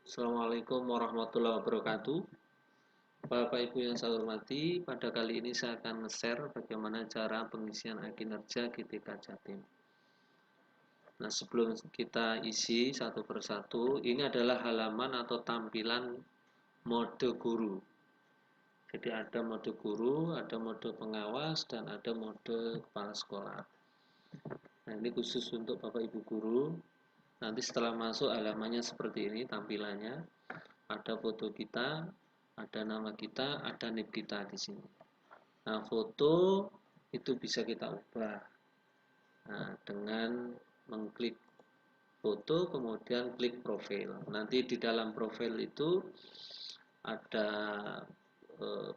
Assalamualaikum warahmatullahi wabarakatuh. Bapak Ibu yang saya hormati, pada kali ini saya akan share bagaimana cara pengisian kinerja GTK Jatim. Nah, sebelum kita isi satu persatu, ini adalah halaman atau tampilan mode guru. Jadi ada mode guru, ada mode pengawas, dan ada mode kepala sekolah. Nah, ini khusus untuk Bapak Ibu guru. Nanti setelah masuk halamannya seperti ini tampilannya. Ada foto kita, ada nama kita, ada NIP kita di sini. Nah, foto itu bisa kita ubah. Nah, dengan mengklik foto, kemudian klik profil. Nanti di dalam profil itu ada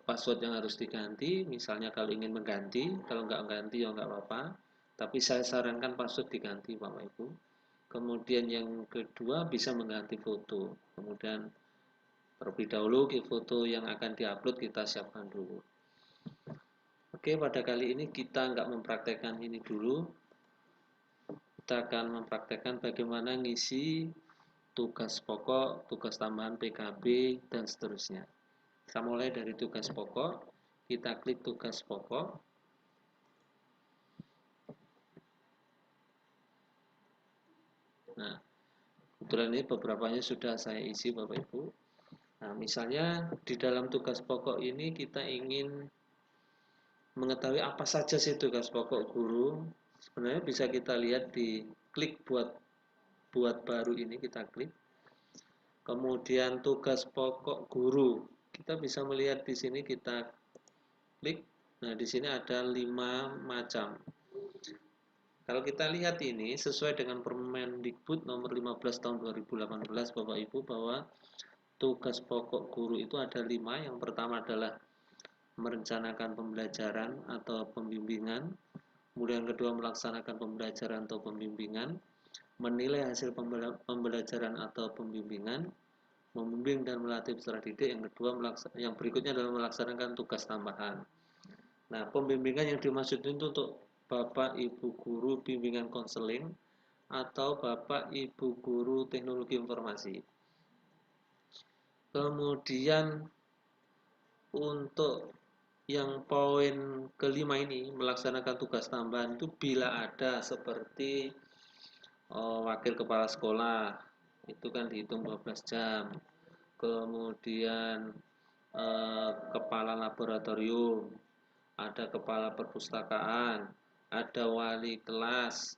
password yang harus diganti. Misalnya kalau ingin mengganti, kalau nggak mengganti ya nggak apa-apa. Tapi saya sarankan password diganti, Bapak Ibu. Kemudian yang kedua bisa mengganti foto. Kemudian terlebih dahulu foto yang akan diupload kita siapkan dulu. Oke, pada kali ini kita nggak mempraktekkan ini dulu. Kita akan mempraktekkan bagaimana ngisi tugas pokok, tugas tambahan PKB, dan seterusnya. Kita mulai dari tugas pokok. Kita klik tugas pokok. Nah, kebetulan ini beberapanya sudah saya isi Bapak Ibu. Nah, misalnya di dalam tugas pokok ini kita ingin mengetahui apa saja sih tugas pokok guru. Sebenarnya bisa kita lihat di klik buat baru ini, kita klik. Kemudian tugas pokok guru. Kita bisa melihat di sini, kita klik. Nah, di sini ada 5 macam. Kalau kita lihat ini sesuai dengan Permendikbud nomor 15 tahun 2018 Bapak Ibu, bahwa tugas pokok guru itu ada 5. Yang pertama adalah merencanakan pembelajaran atau pembimbingan. Kemudian kedua, melaksanakan pembelajaran atau pembimbingan, menilai hasil pembelajaran atau pembimbingan, membimbing dan melatih peserta didik. Yang kedua, yang berikutnya adalah melaksanakan tugas tambahan. Nah, pembimbingan yang dimaksud itu untuk Bapak Ibu guru bimbingan konseling atau Bapak Ibu guru teknologi informasi. Kemudian untuk yang poin kelima ini, melaksanakan tugas tambahan itu bila ada seperti wakil kepala sekolah, itu kan dihitung 12 jam. Kemudian kepala laboratorium, ada kepala perpustakaan, ada wali kelas,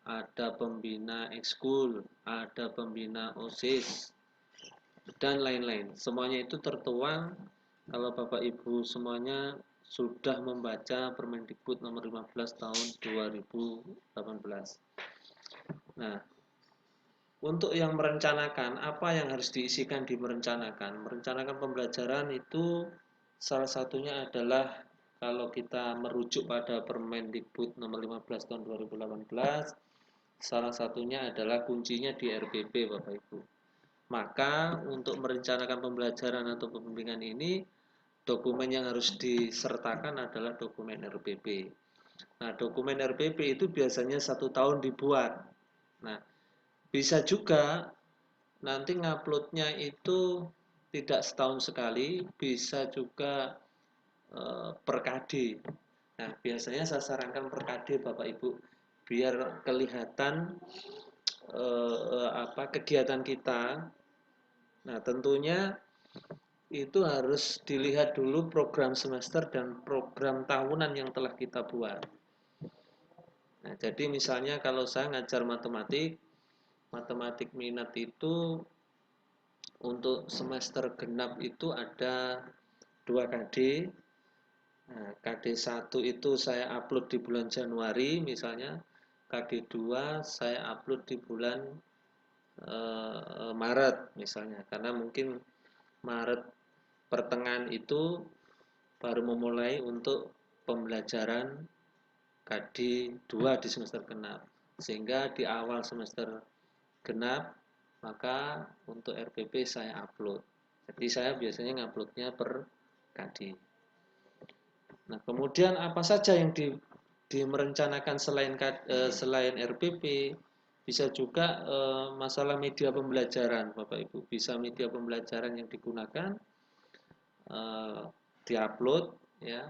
ada pembina ekskul, ada pembina OSIS, dan lain-lain. Semuanya itu tertuang kalau Bapak Ibu semuanya sudah membaca Permendikbud nomor 15 tahun 2018. Nah, untuk yang merencanakan, apa yang harus diisikan di merencanakan? Merencanakan pembelajaran itu salah satunya adalah kalau kita merujuk pada Permendikbud nomor 15 tahun 2018, salah satunya adalah kuncinya di RPP Bapak Ibu. Maka untuk merencanakan pembelajaran atau pembimbingan ini, dokumen yang harus disertakan adalah dokumen RPP. Nah, dokumen RPP itu biasanya 1 tahun dibuat. Nah, bisa juga nanti nguploadnya itu tidak setahun sekali, bisa juga per KD. Nah, biasanya saya sarankan per KD Bapak Ibu, biar kelihatan kegiatan kita. Nah, tentunya itu harus dilihat dulu program semester dan program tahunan yang telah kita buat. Nah, jadi misalnya kalau saya ngajar matematik minat itu untuk semester genap itu ada 2 KD. Nah, KD 1 itu saya upload di bulan Januari misalnya, KD 2 saya upload di bulan Maret misalnya, karena mungkin Maret pertengahan itu baru memulai untuk pembelajaran KD 2 di semester genap, sehingga di awal semester genap maka untuk RPP saya upload. Jadi saya biasanya nguploadnya per KD. Nah, kemudian apa saja yang dimerencanakan selain RPP? Bisa juga masalah media pembelajaran, Bapak Ibu. Bisa media pembelajaran yang digunakan diupload, ya.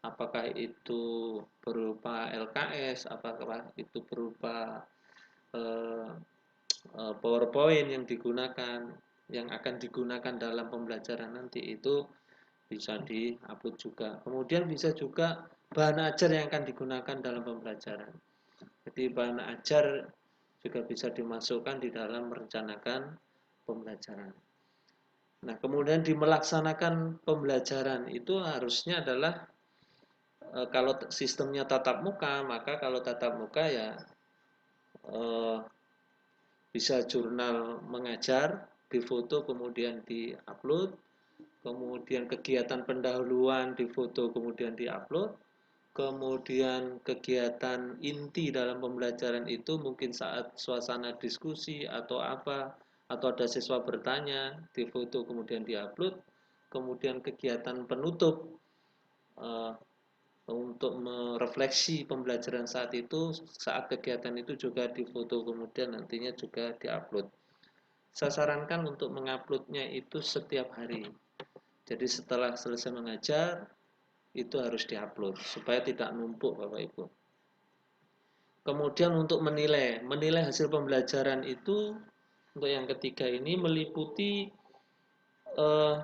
Apakah itu berupa LKS, apakah itu berupa eh, PowerPoint yang digunakan, yang akan digunakan dalam pembelajaran nanti, itu bisa diupload juga. Kemudian bisa juga bahan ajar yang akan digunakan dalam pembelajaran. Jadi bahan ajar juga bisa dimasukkan di dalam merencanakan pembelajaran. Nah, kemudian di melaksanakan pembelajaran itu harusnya adalah kalau sistemnya tatap muka, maka kalau tatap muka ya bisa jurnal mengajar, difoto kemudian diupload, kemudian kegiatan pendahuluan difoto kemudian diupload, kemudian kegiatan inti dalam pembelajaran itu mungkin saat suasana diskusi atau apa, atau ada siswa bertanya, difoto kemudian diupload, kemudian kegiatan penutup eh, untuk merefleksi pembelajaran saat itu, saat kegiatan itu juga difoto kemudian nantinya juga diupload. Saya sarankan untuk menguploadnya itu setiap hari. Jadi setelah selesai mengajar itu harus diupload supaya tidak numpuk, Bapak Ibu. Kemudian untuk menilai hasil pembelajaran itu untuk yang ketiga ini meliputi eh,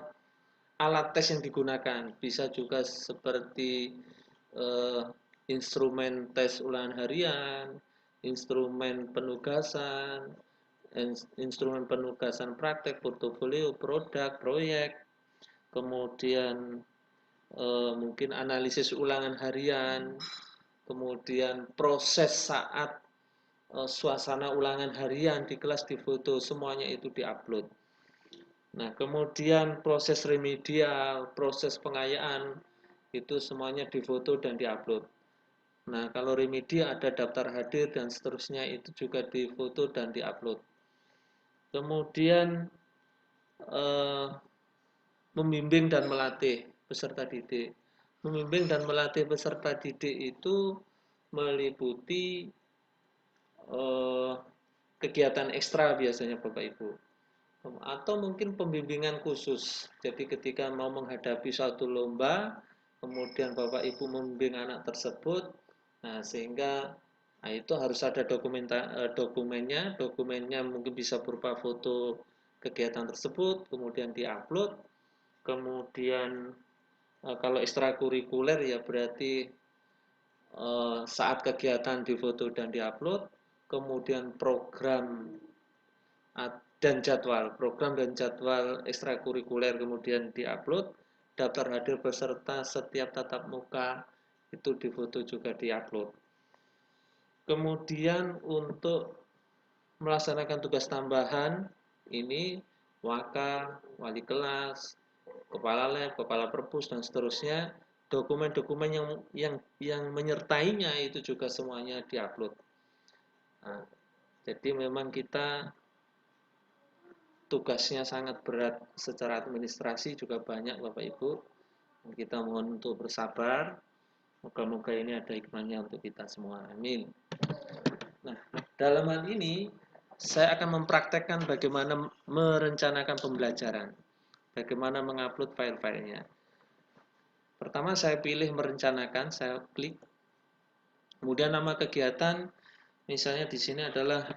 alat tes yang digunakan. Bisa juga seperti eh, instrumen tes ulangan harian, instrumen penugasan, instrumen penugasan praktek, portofolio, produk, proyek, kemudian mungkin analisis ulangan harian, kemudian proses saat suasana ulangan harian di kelas difoto, semuanya itu diupload. Nah, kemudian proses remedial, proses pengayaan, itu semuanya difoto dan diupload. Nah, kalau remedial ada daftar hadir dan seterusnya, itu juga difoto dan diupload. Kemudian eh, membimbing dan melatih peserta didik. Membimbing dan melatih peserta didik itu meliputi eh, kegiatan ekstra biasanya Bapak Ibu. Atau mungkin pembimbingan khusus. Jadi ketika mau menghadapi suatu lomba, kemudian Bapak Ibu membimbing anak tersebut, nah sehingga nah itu harus ada dokumennya mungkin bisa berupa foto kegiatan tersebut, kemudian diupload, kemudian kalau ekstrakurikuler ya berarti saat kegiatan difoto dan diupload, kemudian program dan jadwal ekstrakurikuler kemudian diupload, daftar hadir peserta setiap tatap muka itu difoto juga diupload. Kemudian untuk melaksanakan tugas tambahan ini waka, wali kelas, kepala lab, kepala perpus dan seterusnya, dokumen-dokumen yang menyertainya itu juga semuanya diupload. Nah, jadi memang kita tugasnya sangat berat secara administrasi juga banyak Bapak Ibu. Kita mohon untuk bersabar. Moga-moga ini ada hikmahnya untuk kita semua. Amin. Nah, dalam hal ini saya akan mempraktekkan bagaimana merencanakan pembelajaran. Bagaimana mengupload file-filenya. Pertama saya pilih merencanakan, saya klik. Kemudian nama kegiatan misalnya di sini adalah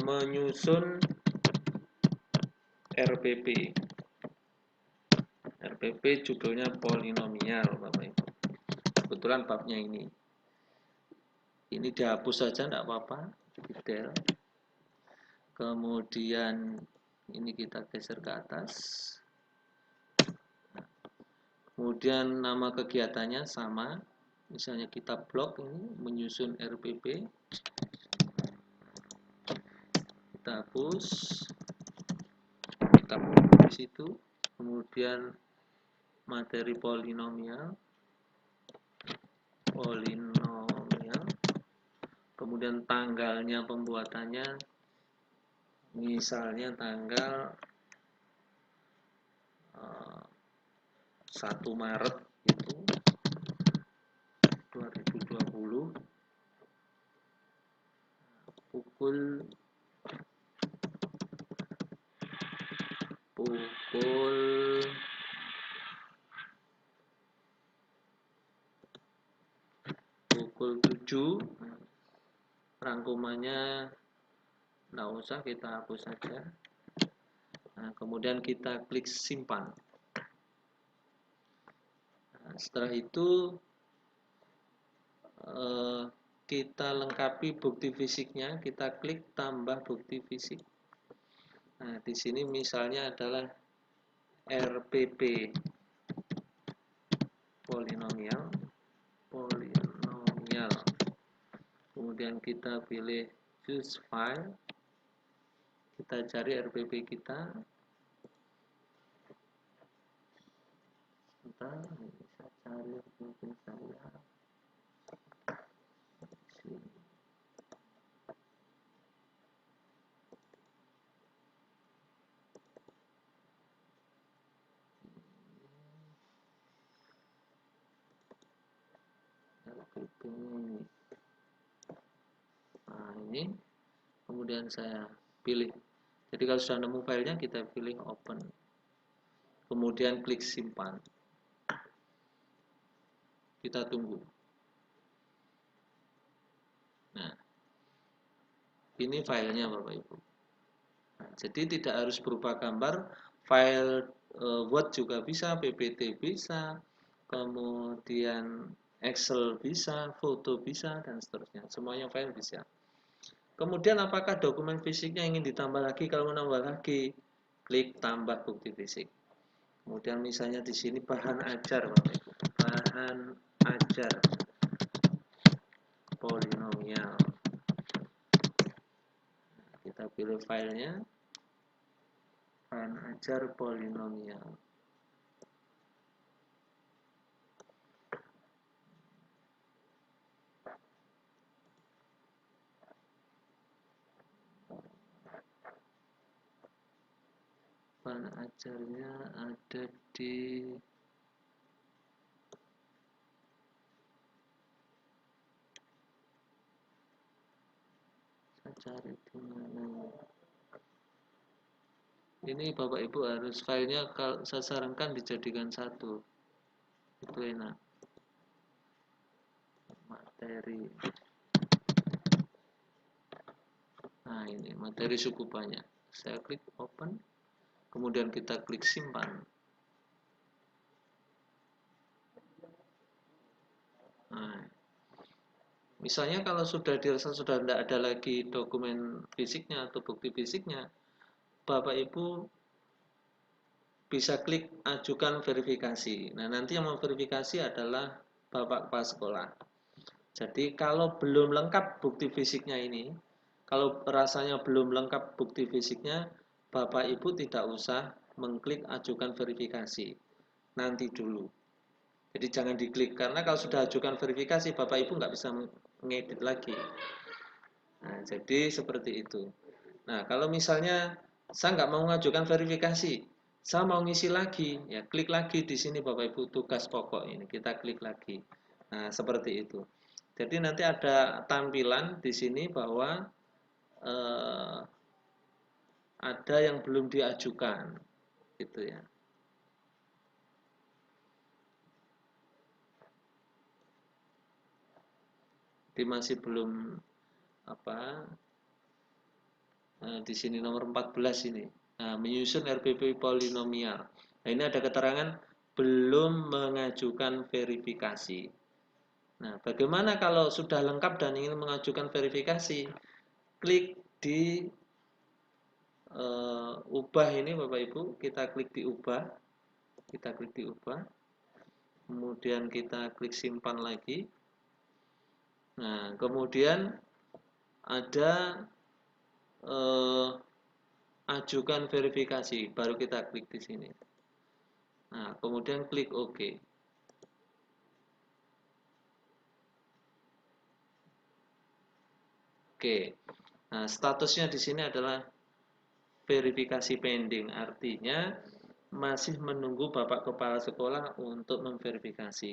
menyusun RPP. RPP judulnya polinomial, Bapak Ibu. Kebetulan babnya ini. Ini dihapus saja, tidak apa-apa. Detail. Kemudian ini kita geser ke atas. Kemudian nama kegiatannya sama. Misalnya kita blok ini menyusun RPP. Kita hapus. Kita blok di situ. Kemudian materi polinomial. Kemudian tanggalnya pembuatannya misalnya tanggal 1 Maret itu 2020. pukul pukul pukul 7. Rangkumannya nggak usah, kita hapus saja. Nah, kemudian kita klik simpan. Nah, setelah itu kita lengkapi bukti fisiknya, kita klik tambah bukti fisik. Nah, di sini misalnya adalah RPP polinomial. Kemudian kita pilih choose file. Kita cari RPP kita. Sebentar, bisa cari RPP saya. RPP ini. Nah, ini kemudian saya pilih. Jadi kalau sudah nemu filenya, kita pilih open. Kemudian klik simpan. Kita tunggu. Nah, ini filenya Bapak Ibu. Nah, jadi tidak harus berupa gambar, file Word juga bisa, PPT bisa, kemudian Excel bisa, foto bisa, dan seterusnya. Semuanya file bisa. Kemudian apakah dokumen fisiknya ingin ditambah lagi? Kalau menambah lagi, klik tambah bukti fisik. Kemudian misalnya di sini bahan ajar, Bapak Ibu. Bahan ajar polinomial. Kita pilih filenya, bahan ajar polinomial. Bahan ajarnya ada di cari di mana. Ini Bapak Ibu harus filenya kalau saya sarankan dijadikan satu. Itu enak. Materi. Nah, ini materi suku banyak. Saya klik open. Kemudian kita klik simpan. Nah, misalnya kalau sudah dirasa sudah tidak ada lagi dokumen fisiknya atau bukti fisiknya, Bapak Ibu bisa klik ajukan verifikasi. Nah, nanti yang memverifikasi adalah Bapak Kepala Sekolah. Jadi kalau belum lengkap bukti fisiknya ini, kalau rasanya belum lengkap bukti fisiknya, Bapak Ibu tidak usah mengklik ajukan verifikasi. Nanti dulu. Jadi jangan diklik, karena kalau sudah ajukan verifikasi, Bapak Ibu nggak bisa mengedit lagi. Nah, jadi seperti itu. Nah, kalau misalnya saya nggak mau mengajukan verifikasi, saya mau ngisi lagi, ya klik lagi di sini Bapak Ibu tugas pokok ini, kita klik lagi. Nah, seperti itu. Jadi nanti ada tampilan di sini bahwa ada yang belum diajukan, gitu ya. Jadi masih belum apa? Di sini nomor 14 ini. Nah, menyusun RPP polinomial. Nah, ini ada keterangan belum mengajukan verifikasi. Nah, bagaimana kalau sudah lengkap dan ingin mengajukan verifikasi? Klik di ubah ini Bapak Ibu, kita klik di ubah. Kita klik di ubah. Kemudian kita klik simpan lagi. Nah, kemudian ada ajukan verifikasi, baru kita klik di sini. Nah, kemudian klik OK. Oke. Nah, statusnya di sini adalah verifikasi pending, artinya masih menunggu Bapak Kepala Sekolah untuk memverifikasi.